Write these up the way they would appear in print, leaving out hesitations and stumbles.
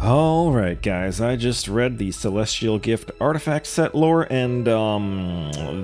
Alright guys, I just read the Celestial Gift artifact set lore, and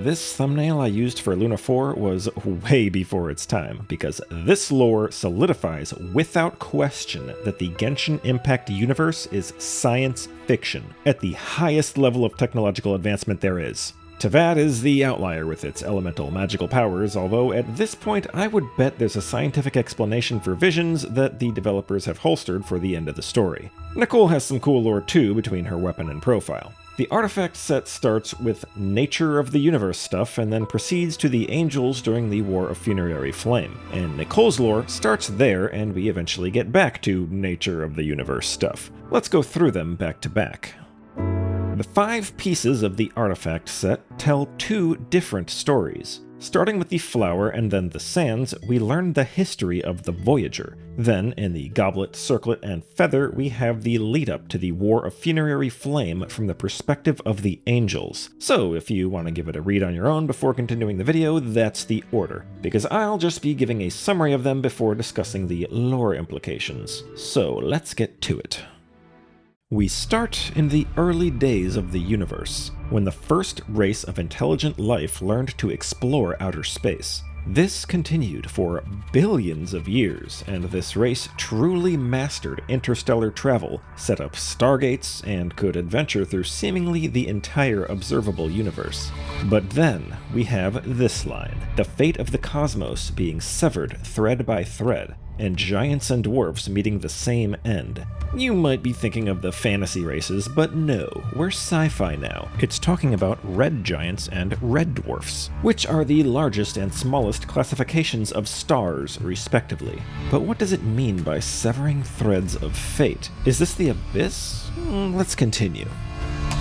this thumbnail I used for Luna 4 was way before its time, because this lore solidifies without question that the Genshin Impact universe is science fiction, at the highest level of technological advancement there is. Teyvat is the outlier with its elemental magical powers, although at this point I would bet there's a scientific explanation for visions that the developers have holstered for the end of the story. Nicole has some cool lore too between her weapon and profile. The artifact set starts with nature of the universe stuff and then proceeds to the angels during the War of Funerary Flame. And Nicole's lore starts there and we eventually get back to nature of the universe stuff. Let's go through them back to back. The 5 pieces of the artifact set tell 2 different stories. Starting with the flower and then the sands, we learn the history of the Voyager. Then, in the Goblet, Circlet, and Feather, we have the lead-up to the War of Funerary Flame from the perspective of the Angels. So, if you want to give it a read on your own before continuing the video, that's the order, because I'll just be giving a summary of them before discussing the lore implications. So, let's get to it. We start in the early days of the universe, when the first race of intelligent life learned to explore outer space. This continued for billions of years, and this race truly mastered interstellar travel, set up stargates, and could adventure through seemingly the entire observable universe. But then we have this line, the fate of the cosmos being severed thread by thread, and giants and dwarfs meeting the same end. You might be thinking of the fantasy races, but no, we're sci-fi now. It's talking about red giants and red dwarfs, which are the largest and smallest classifications of stars, respectively. But what does it mean by severing threads of fate? Is this the abyss? Let's continue.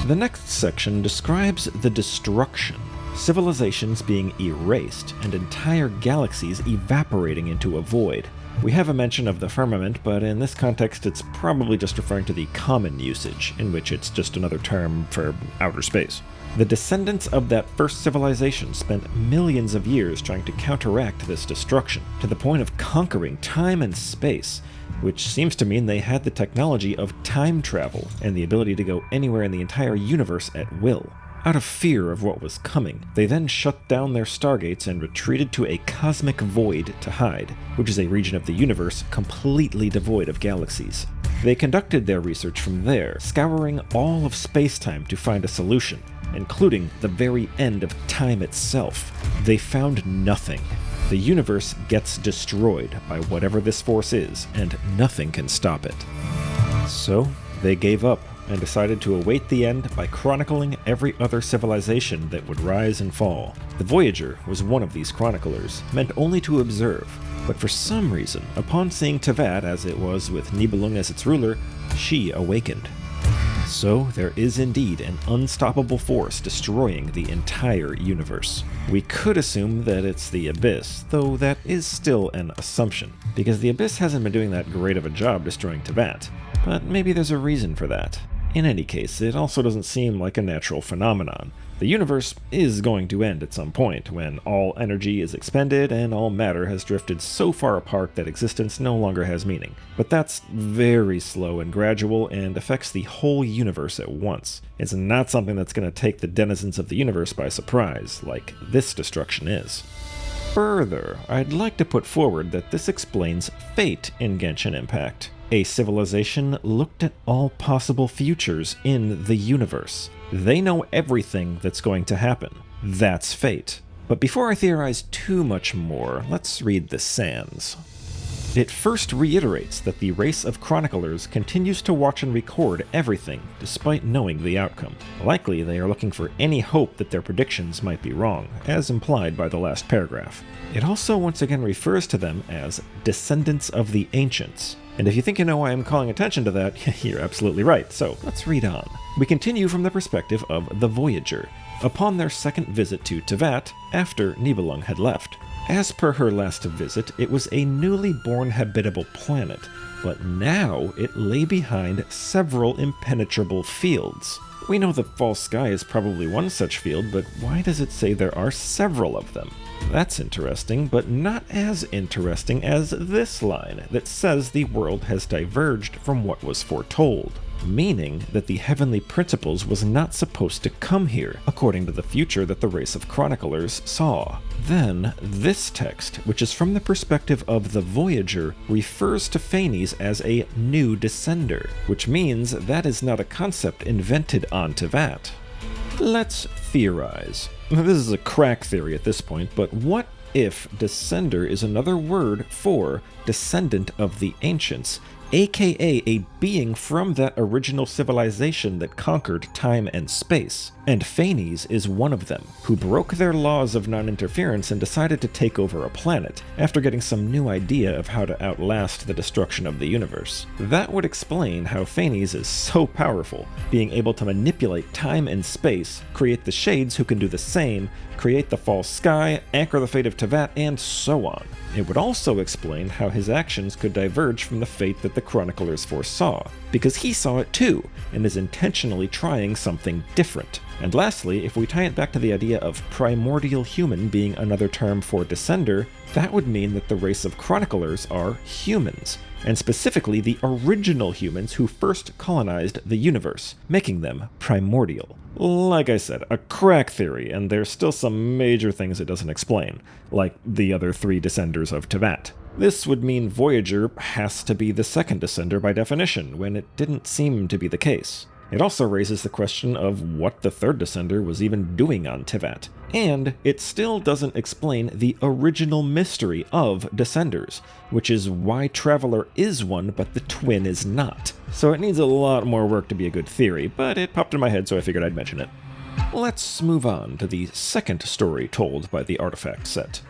The next section describes the destruction. Civilizations being erased and entire galaxies evaporating into a void. We have a mention of the firmament, but in this context it's probably just referring to the common usage, in which it's just another term for outer space. The descendants of that first civilization spent millions of years trying to counteract this destruction, to the point of conquering time and space, which seems to mean they had the technology of time travel and the ability to go anywhere in the entire universe at will. Out of fear of what was coming, they then shut down their stargates and retreated to a cosmic void to hide, which is a region of the universe completely devoid of galaxies. They conducted their research from there, scouring all of space-time to find a solution, including the very end of time itself. They found nothing. The universe gets destroyed by whatever this force is, and nothing can stop it. So, they gave up and decided to await the end by chronicling every other civilization that would rise and fall. The Voyager was one of these chroniclers, meant only to observe, but for some reason, upon seeing Teyvat as it was with Nibelung as its ruler, she awakened. So there is indeed an unstoppable force destroying the entire universe. We could assume that it's the Abyss, though that is still an assumption, because the Abyss hasn't been doing that great of a job destroying Teyvat, but maybe there's a reason for that. In any case, it also doesn't seem like a natural phenomenon. The universe is going to end at some point, when all energy is expended and all matter has drifted so far apart that existence no longer has meaning. But that's very slow and gradual and affects the whole universe at once. It's not something that's going to take the denizens of the universe by surprise, like this destruction is. Further, I'd like to put forward that this explains fate in Genshin Impact. A civilization looked at all possible futures in the universe. They know everything that's going to happen. That's fate. But before I theorize too much more, let's read the Sands. It first reiterates that the race of chroniclers continues to watch and record everything, despite knowing the outcome. Likely they are looking for any hope that their predictions might be wrong, as implied by the last paragraph. It also once again refers to them as descendants of the ancients. And if you think you know why I'm calling attention to that, you're absolutely right, so let's read on. We continue from the perspective of the Voyager, upon their second visit to Teyvat after Nibelung had left. As per her last visit, it was a newly born habitable planet, but now it lay behind several impenetrable fields. We know the false sky is probably one such field, but why does it say there are several of them? That's interesting, but not as interesting as this line that says the world has diverged from what was foretold, meaning that the heavenly principles was not supposed to come here, according to the future that the race of chroniclers saw. Then, this text, which is from the perspective of the Voyager, refers to Phanes as a new descender, which means that is not a concept invented on Teyvat. Let's theorize. This is a crack theory at this point, but what if descender is another word for descendant of the ancients, aka a being from that original civilization that conquered time and space? And Phanes is one of them, who broke their laws of non-interference and decided to take over a planet, after getting some new idea of how to outlast the destruction of the universe. That would explain how Phanes is so powerful, being able to manipulate time and space, create the Shades who can do the same, create the false sky, anchor the fate of Teyvat, and so on. It would also explain how his actions could diverge from the fate that the chroniclers foresaw, because he saw it too, and is intentionally trying something different. And lastly, if we tie it back to the idea of primordial human being another term for descender, that would mean that the race of chroniclers are humans, and specifically the original humans who first colonized the universe, making them primordial. Like I said, a crack theory, and there's still some major things it doesn't explain, like the other three descenders of Teyvat. This would mean Voyager has to be the second descender by definition, when it didn't seem to be the case. It also raises the question of what the third descender was even doing on Teyvat, and it still doesn't explain the original mystery of descenders, which is why Traveler is one but the twin is not. So it needs a lot more work to be a good theory, but it popped in my head so I figured I'd mention it. Let's move on to the second story told by the artifact set.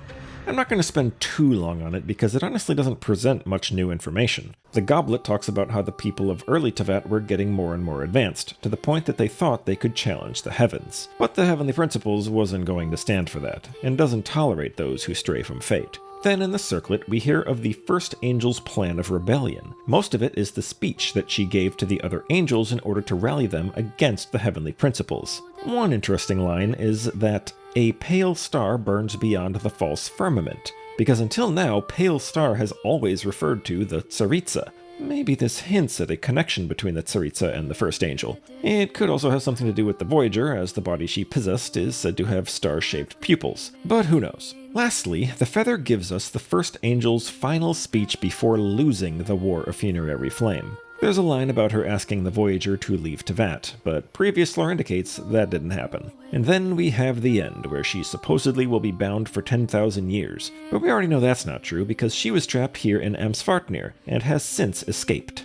I'm not going to spend too long on it because it honestly doesn't present much new information. The Goblet talks about how the people of early Teyvat were getting more and more advanced, to the point that they thought they could challenge the heavens. But the Heavenly Principles wasn't going to stand for that, and doesn't tolerate those who stray from fate. Then in the Circlet, we hear of the first angel's plan of rebellion. Most of it is the speech that she gave to the other angels in order to rally them against the Heavenly Principles. One interesting line is that a pale star burns beyond the false firmament, because until now, pale star has always referred to the Tsaritsa. Maybe this hints at a connection between the Tsaritsa and the first angel. It could also have something to do with the Voyager, as the body she possessed is said to have star-shaped pupils. But who knows? Lastly, the feather gives us the first angel's final speech before losing the War of Funerary Flame. There's a line about her asking the Voyager to leave Teyvat, but previous lore indicates that didn't happen. And then we have the end, where she supposedly will be bound for 10,000 years, but we already know that's not true because she was trapped here in Amsvartnir and has since escaped.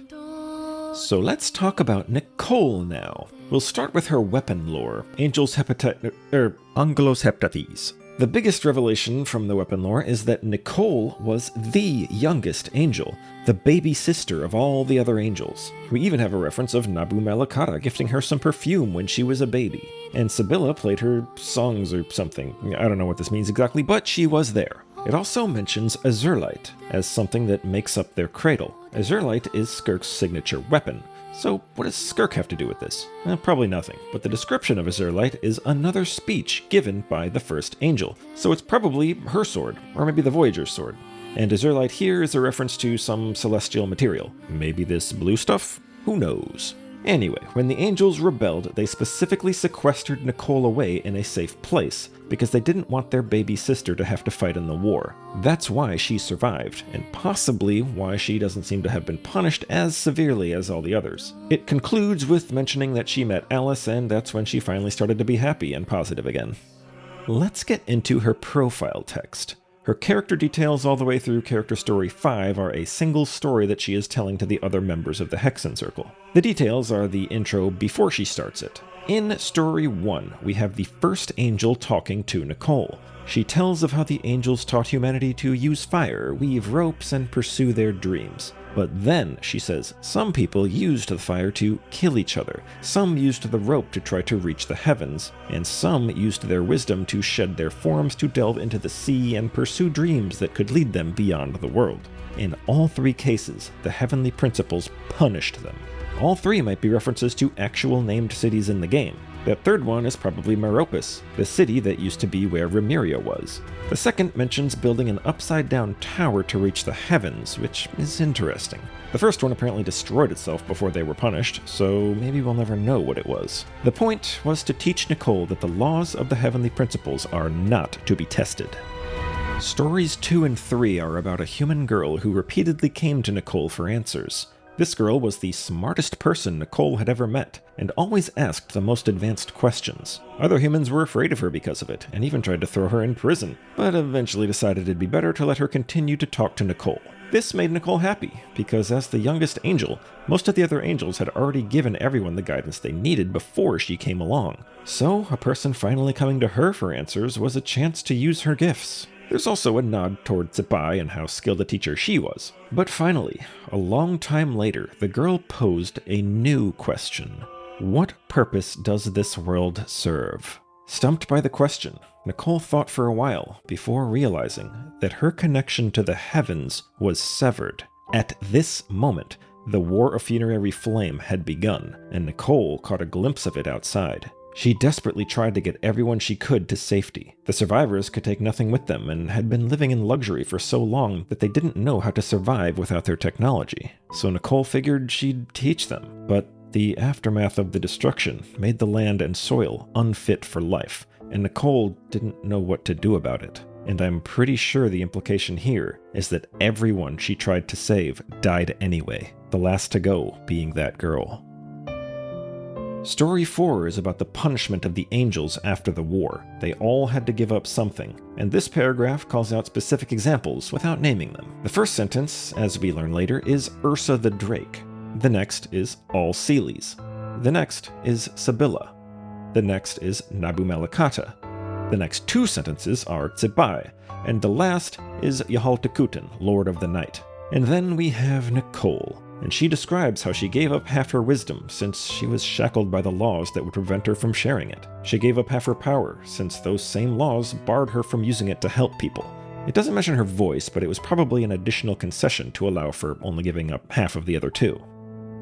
So let's talk about Nicole now. We'll start with her weapon lore, Angelos Heptades. The biggest revelation from the weapon lore is that Nicole was the youngest angel, the baby sister of all the other angels. We even have a reference of Nabu Malakata gifting her some perfume when she was a baby. And Sibylla played her songs or something. I don't know what this means exactly, but she was there. It also mentions Azurlight as something that makes up their cradle. Azurlight is Skirk's signature weapon. So what does Skirk have to do with this? Probably nothing, but the description of Azurlight is another speech given by the first angel, so it's probably her sword, or maybe the Voyager's sword. And Azurlight here is a reference to some celestial material. Maybe this blue stuff? Who knows? Anyway, when the angels rebelled, they specifically sequestered Nicole away in a safe place, because they didn't want their baby sister to have to fight in the war. That's why she survived, and possibly why she doesn't seem to have been punished as severely as all the others. It concludes with mentioning that she met Alice, and that's when she finally started to be happy and positive again. Let's get into her profile text. Her character details all the way through Character Story 5 are a single story that she is telling to the other members of the Hexen Circle. The details are the intro before she starts it. In Story 1, we have the first angel talking to Nicole. She tells of how the angels taught humanity to use fire, weave ropes, and pursue their dreams. But then, she says, some people used the fire to kill each other, some used the rope to try to reach the heavens, and some used their wisdom to shed their forms to delve into the sea and pursue dreams that could lead them beyond the world. In all 3 cases, the heavenly principles punished them. All 3 might be references to actual named cities in the game. That third one is probably Meropis, the city that used to be where Remeria was. The second mentions building an upside-down tower to reach the heavens, which is interesting. The first one apparently destroyed itself before they were punished, so maybe we'll never know what it was. The point was to teach Nicole that the laws of the heavenly principles are not to be tested. Stories 2 and 3 are about a human girl who repeatedly came to Nicole for answers. This girl was the smartest person Nicole had ever met, and always asked the most advanced questions. Other humans were afraid of her because of it, and even tried to throw her in prison, but eventually decided it'd be better to let her continue to talk to Nicole. This made Nicole happy, because as the youngest angel, most of the other angels had already given everyone the guidance they needed before she came along. So, a person finally coming to her for answers was a chance to use her gifts. There's also a nod toward Tsebai and how skilled a teacher she was. But finally, a long time later, the girl posed a new question. What purpose does this world serve? Stumped by the question, Nicole thought for a while before realizing that her connection to the heavens was severed. At this moment, the War of Funerary Flame had begun, and Nicole caught a glimpse of it outside. She desperately tried to get everyone she could to safety. The survivors could take nothing with them and had been living in luxury for so long that they didn't know how to survive without their technology. So Nicole figured she'd teach them. But the aftermath of the destruction made the land and soil unfit for life, and Nicole didn't know what to do about it. And I'm pretty sure the implication here is that everyone she tried to save died anyway, the last to go being that girl. Story 4 is about the punishment of the angels after the war. They all had to give up something, and this paragraph calls out specific examples without naming them. The first sentence, as we learn later, is Ursa the Drake. The next is All Seeles. The next is Sibylla. The next is Nabu Malakata. The next 2 sentences are Tsebai, and the last is Yahaltakuten, Lord of the Night. And then we have Nicole, and she describes how she gave up half her wisdom since she was shackled by the laws that would prevent her from sharing it. She gave up half her power since those same laws barred her from using it to help people. It doesn't mention her voice, but it was probably an additional concession to allow for only giving up half of the other 2.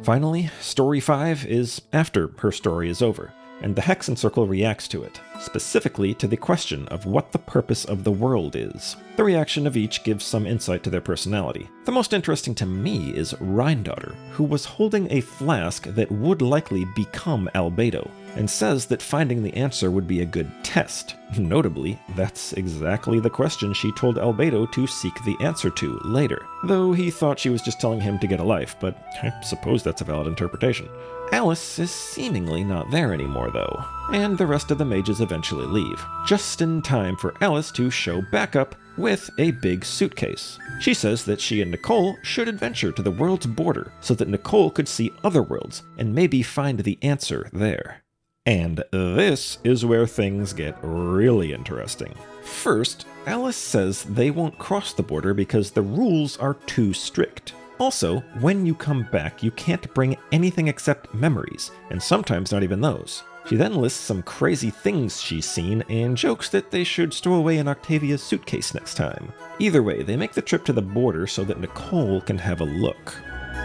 Finally, Story 5 is after her story is over, and the Hexen Circle reacts to it, specifically to the question of what the purpose of the world is. The reaction of each gives some insight to their personality. The most interesting to me is Rhindaughter, who was holding a flask that would likely become albedo, and says that finding the answer would be a good test. Notably, that's exactly the question she told Albedo to seek the answer to later, though he thought she was just telling him to get a life, but I suppose that's a valid interpretation. Alice is seemingly not there anymore though, and the rest of the mages eventually leave, just in time for Alice to show back up with a big suitcase. She says that she and Nicole should adventure to the world's border so that Nicole could see other worlds and maybe find the answer there. And this is where things get really interesting. First, Alice says they won't cross the border because the rules are too strict. Also, when you come back, you can't bring anything except memories, and sometimes not even those. She then lists some crazy things she's seen and jokes that they should stow away in Octavia's suitcase next time. Either way, they make the trip to the border so that Nicole can have a look.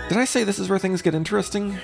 Did I say this is where things get interesting?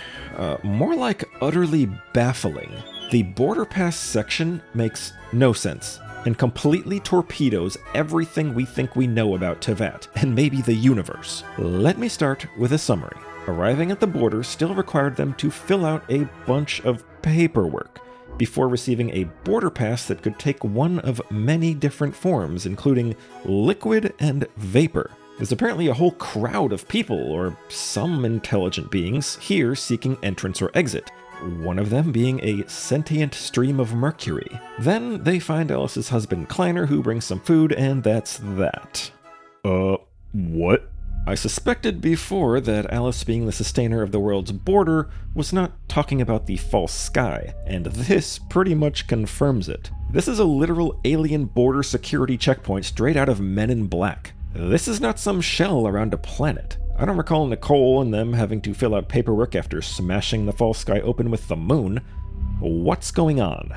More like utterly baffling. The border pass section makes no sense and completely torpedoes everything we think we know about Teyvat, and maybe the universe. Let me start with a summary. Arriving at the border still required them to fill out a bunch of paperwork before receiving a border pass that could take one of many different forms, including liquid and vapor. There's apparently a whole crowd of people, or some intelligent beings, here seeking entrance or exit. One of them being a sentient stream of mercury. Then they find Alice's husband Kleiner, who brings some food, and that's that. What? I suspected before that Alice, being the sustainer of the world's border, was not talking about the false sky, and this pretty much confirms it. This is a literal alien border security checkpoint straight out of Men in Black. This is not some shell around a planet. I don't recall Nicole and them having to fill out paperwork after smashing the false sky open with the moon. What's going on?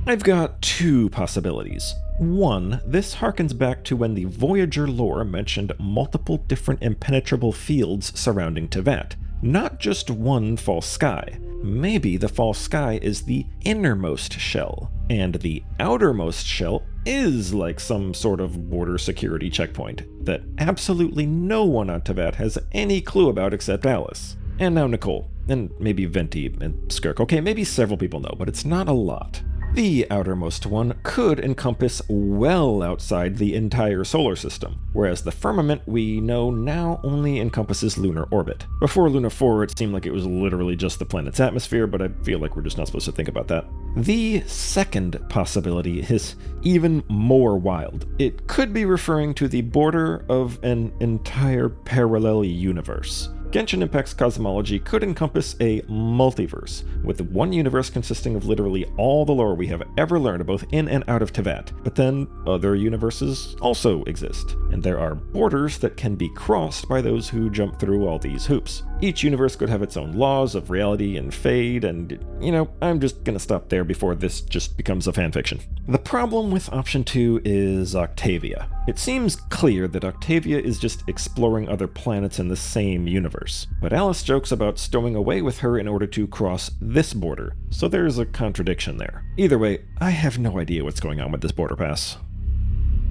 I've got two possibilities. One, this harkens back to when the Voyager lore mentioned multiple different impenetrable fields surrounding Teyvat, not just one false sky. Maybe the false sky is the innermost shell, and the outermost shell is like some sort of border security checkpoint that absolutely no one on Teyvat has any clue about except Alice. And now Nicole, and maybe Venti and Skirk. Okay, maybe several people know, but it's not a lot. The outermost one could encompass well outside the entire solar system, whereas the firmament we know now only encompasses lunar orbit. Before Luna 4, it seemed like it was literally just the planet's atmosphere, but I feel like we're just not supposed to think about that. The second possibility is even more wild. It could be referring to the border of an entire parallel universe. Genshin Impact's cosmology could encompass a multiverse, with one universe consisting of literally all the lore we have ever learned both in and out of Teyvat, but then other universes also exist, and there are borders that can be crossed by those who jump through all these hoops. Each universe could have its own laws of reality and fate, and, I'm just gonna stop there before this just becomes a fanfiction. The problem with option 2 is Octavia. It seems clear that Octavia is just exploring other planets in the same universe, but Alice jokes about stowing away with her in order to cross this border, so there's a contradiction there. Either way, I have no idea what's going on with this border pass.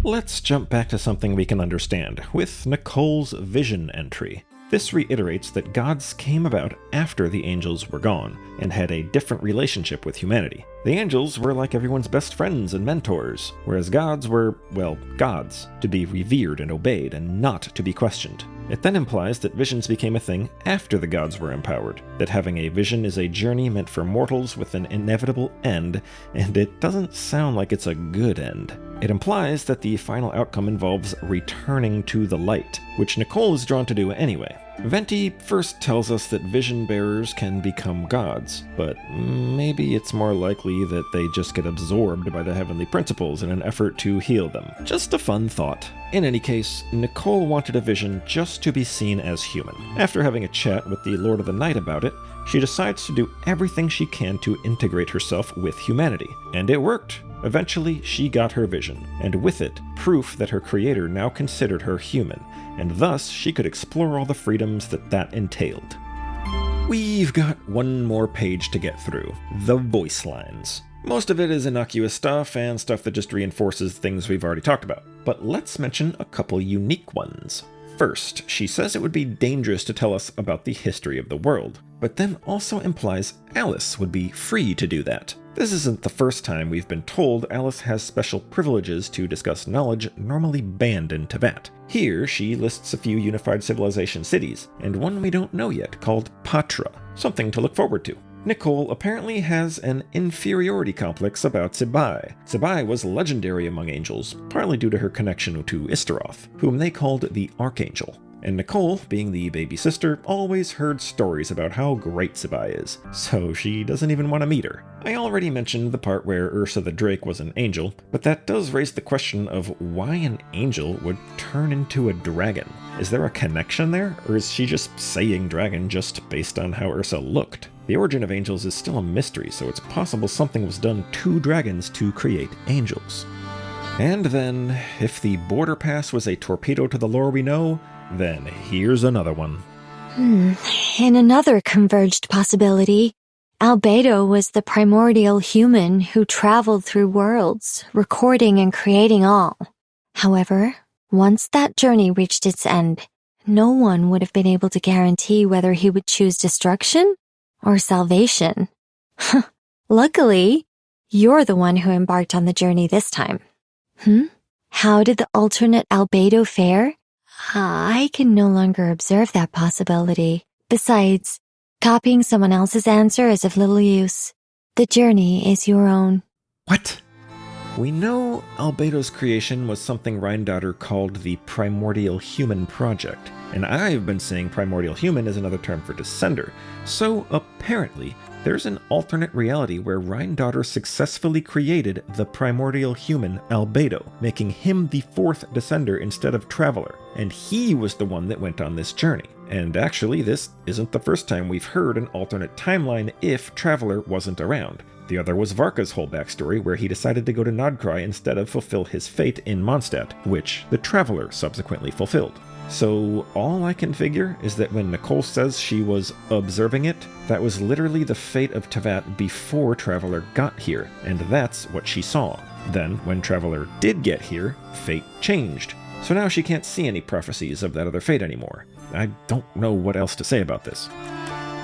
Let's jump back to something we can understand, with Nicole's vision entry. This reiterates that gods came about after the angels were gone, and had a different relationship with humanity. The angels were like everyone's best friends and mentors, whereas gods were, well, gods, to be revered and obeyed, and not to be questioned. It then implies that visions became a thing after the gods were empowered, that having a vision is a journey meant for mortals with an inevitable end, and it doesn't sound like it's a good end. It implies that the final outcome involves returning to the light, which Nicole is drawn to do anyway. Venti first tells us that vision bearers can become gods, but maybe it's more likely that they just get absorbed by the heavenly principles in an effort to heal them. Just a fun thought. In any case, Nicole wanted a vision just to be seen as human. After having a chat with the Lord of the Night about it, she decides to do everything she can to integrate herself with humanity, and it worked. Eventually, she got her vision, and with it, proof that her creator now considered her human, and thus she could explore all the freedoms that entailed. We've got one more page to get through, the voice lines. Most of it is innocuous stuff, and stuff that just reinforces things we've already talked about. But let's mention a couple unique ones. First, she says it would be dangerous to tell us about the history of the world, but then also implies Alice would be free to do that. This isn't the first time we've been told Alice has special privileges to discuss knowledge normally banned in Teyvat. Here, she lists a few unified civilization cities, and one we don't know yet called Patra, something to look forward to. Nicole apparently has an inferiority complex about Tsibai. Tsibai was legendary among angels, partly due to her connection to Istaroth, whom they called the Archangel. And Nicole, being the baby sister, always heard stories about how great Tsibai is, so she doesn't even want to meet her. I already mentioned the part where Ursa the Drake was an angel, but that does raise the question of why an angel would turn into a dragon. Is there a connection there, or is she just saying dragon just based on how Ursa looked? The origin of angels is still a mystery, so it's possible something was done to dragons to create angels. And then, if the border pass was a torpedo to the lore we know, then here's another one. In another converged possibility, Albedo was the primordial human who traveled through worlds, recording and creating all. However, once that journey reached its end, no one would have been able to guarantee whether he would choose destruction or salvation. Luckily, you're the one who embarked on the journey this time. How did the alternate Albedo fare? I can no longer observe that possibility. Besides, copying someone else's answer is of little use. The journey is your own. What? We know Albedo's creation was something Rheindotter called the Primordial Human Project, and I've been saying Primordial Human is another term for Descender, so apparently there's an alternate reality where Rheindotter successfully created the primordial human Albedo, making him the fourth Descender instead of Traveler, and he was the one that went on this journey. And actually, this isn't the first time we've heard an alternate timeline if Traveler wasn't around. The other was Varka's whole backstory, where he decided to go to Nodcry instead of fulfill his fate in Mondstadt, which the Traveler subsequently fulfilled. So all I can figure is that when Nicole says she was observing it, that was literally the fate of Teyvat before Traveler got here, and that's what she saw. Then, when Traveler did get here, fate changed. So now she can't see any prophecies of that other fate anymore. I don't know what else to say about this.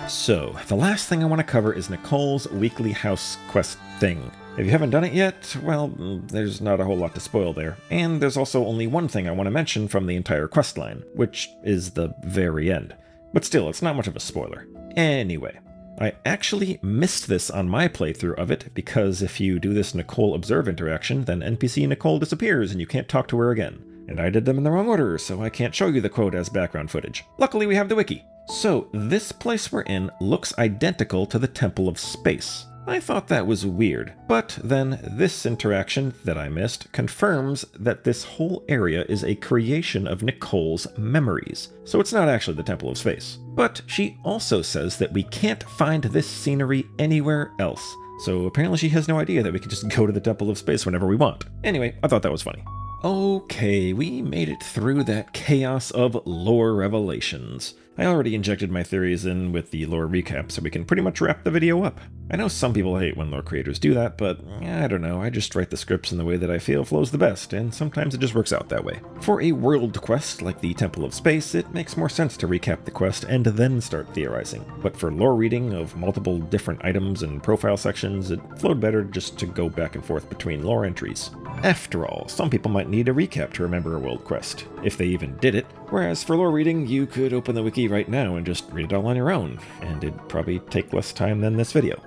So, the last thing I want to cover is Nicole's weekly house quest thing. If you haven't done it yet, well, there's not a whole lot to spoil there. And there's also only one thing I want to mention from the entire questline, which is the very end. But still, it's not much of a spoiler. Anyway, I actually missed this on my playthrough of it, because if you do this Nicole Observe interaction, then NPC Nicole disappears and you can't talk to her again. And I did them in the wrong order, so I can't show you the quote as background footage. Luckily, we have the wiki. So, this place we're in looks identical to the Temple of Space. I thought that was weird, but then this interaction that I missed confirms that this whole area is a creation of Nicole's memories, so it's not actually the Temple of Space. But she also says that we can't find this scenery anywhere else, so apparently she has no idea that we can just go to the Temple of Space whenever we want. Anyway, I thought that was funny. Okay, we made it through that chaos of lore revelations. I already injected my theories in with the lore recap, so we can pretty much wrap the video up. I know some people hate when lore creators do that, but I don't know, I just write the scripts in the way that I feel flows the best, and sometimes it just works out that way. For a world quest like the Temple of Space, it makes more sense to recap the quest and then start theorizing. But for lore reading of multiple different items and profile sections, it flowed better just to go back and forth between lore entries. After all, some people might need a recap to remember a world quest, if they even did it, whereas for lore reading, you could open the wiki right now and just read it all on your own, and it'd probably take less time than this video.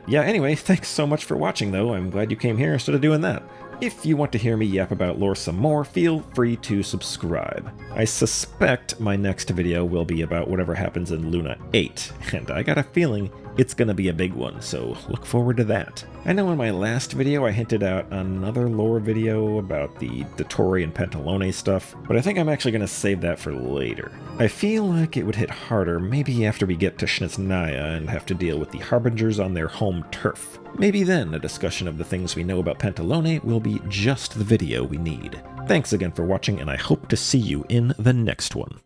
Yeah, anyway, thanks so much for watching though, I'm glad you came here instead of doing that. If you want to hear me yap about lore some more, feel free to subscribe. I suspect my next video will be about whatever happens in Luna 8, and I got a feeling it's gonna be a big one, so look forward to that. I know in my last video I hinted out another lore video about the Dottore and Pantalone stuff, but I think I'm actually gonna save that for later. I feel like it would hit harder maybe after we get to Snitsnaya and have to deal with the Harbingers on their home turf. Maybe then a discussion of the things we know about Pantalone will be just the video we need. Thanks again for watching, and I hope to see you in the next one.